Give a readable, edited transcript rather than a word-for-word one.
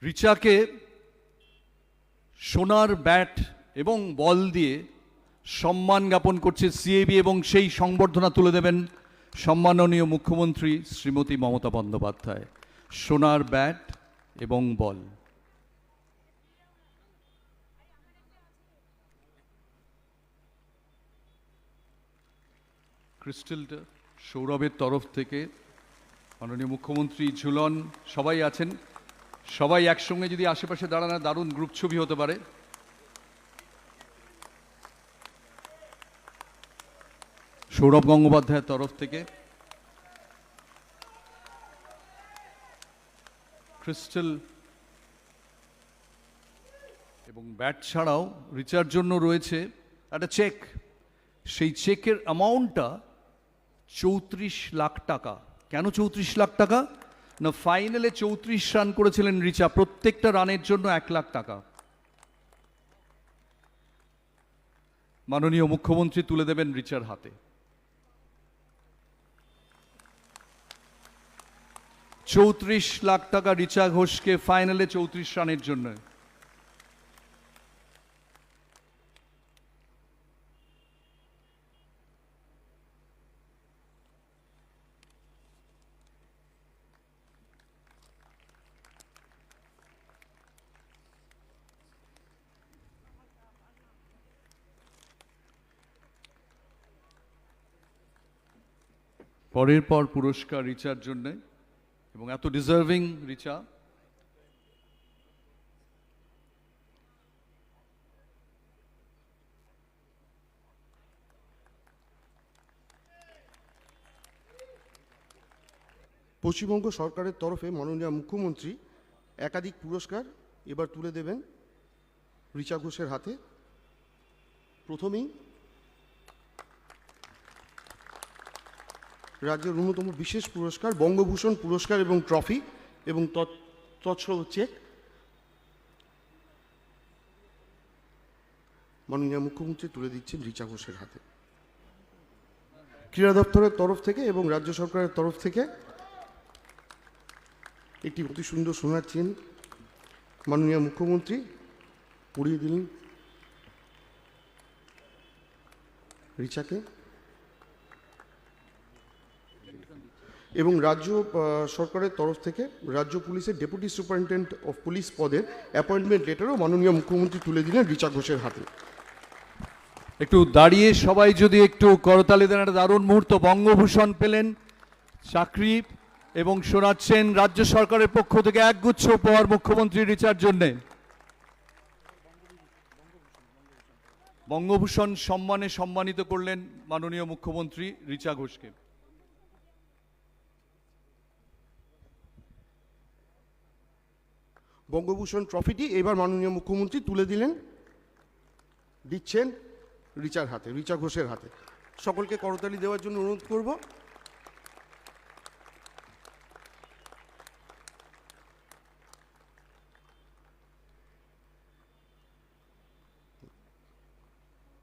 রিচাকে সোনার ব্যাট এবং বল দিয়ে সম্মান জ্ঞাপন করছে সিএবি এবং সেই সংবর্ধনা তুলে দেবেন সম্মাননীয় মুখ্যমন্ত্রী শ্রীমতী মমতা বন্দ্যোপাধ্যায়। সোনার ব্যাট এবং বল। ক্রিস্টালটা সৌরভের তরফ থেকে মাননীয় মুখ্যমন্ত্রী, ঝুলন সবাই আছেন, সবাই একসঙ্গে যদি আশেপাশে দাঁড়ানো দারুণ গ্রুপ ছবি হতে পারে। সৌরভ গঙ্গোপাধ্যায়ের তরফ থেকে ক্রিস্টাল এবং ব্যাট ছাড়াও রিচার জন্য রয়েছে একটা চেক। সেই চেকের অ্যামাউন্টটা 34 লাখ টাকা। কেন 34 লাখ টাকা? না, ফাইনালে 34 রান করেছিলেন রিচা, প্রত্যেকটা রানের জন্য 1 লাখ টাকা। মাননীয় মুখ্যমন্ত্রী তুলে দেবেন রিচার হাতে। 34 লাখ টাকা রিচা ঘোষকে ফাইনালে 34 রানের জন্য। পরের পর পুরস্কার রিচার জন্য, এবং এত ডিজার্ভিং রিচা। পশ্চিমবঙ্গ সরকারের তরফে মাননীয় মুখ্যমন্ত্রী একাধিক পুরস্কার এবার তুলে দেবেন রিচা ঘোষের হাতে। প্রথমেই রাজ্যের অন্যতম বিশেষ পুরস্কার বঙ্গভূষণ পুরস্কার এবং ট্রফি এবং তৎসহ চেক মাননীয় মুখ্যমন্ত্রী তুলে দিচ্ছেন রিচা ঘোষের হাতে। ক্রীড়া দপ্তরের তরফ থেকে এবং রাজ্য সরকারের তরফ থেকে একটি অতি সুন্দর সোনার চেন মাননীয় মুখ্যমন্ত্রী পরিয়ে দিলেন রিচাকে, এবং রাজ্য সরকারের তরফ থেকে রাজ্য পুলিশের ডেপুটি সুপারিনটেন্ডেন্ট অফ পুলিশ পদের অ্যাপয়েন্টমেন্ট লেটারও মাননীয় মুখ্যমন্ত্রী তুলে দিলেন রিচা ঘোষের হাতে। একটু দাঁড়িয়ে সবাই যদি একটু করতালি দেন, একটা দারুণ মুহূর্ত। বঙ্গভূষণ পেলেন, চাকরি এবং শোনাচ্ছেন রাজ্য সরকারের পক্ষ থেকে একগুচ্ছ উপহার মুখ্যমন্ত্রী রিচার জন্যে। বঙ্গভূষণ সম্মানে সম্মানিত করলেন মাননীয় মুখ্যমন্ত্রী রিচা ঘোষকে। বঙ্গভূষণ ট্রফিটি এবার মাননীয় মুখ্যমন্ত্রী তুলে দিচ্ছেন রিচার হাতে, রিচা ঘোষের হাতে। সকলকে করতালি দেওয়ার জন্য অনুরোধ করব।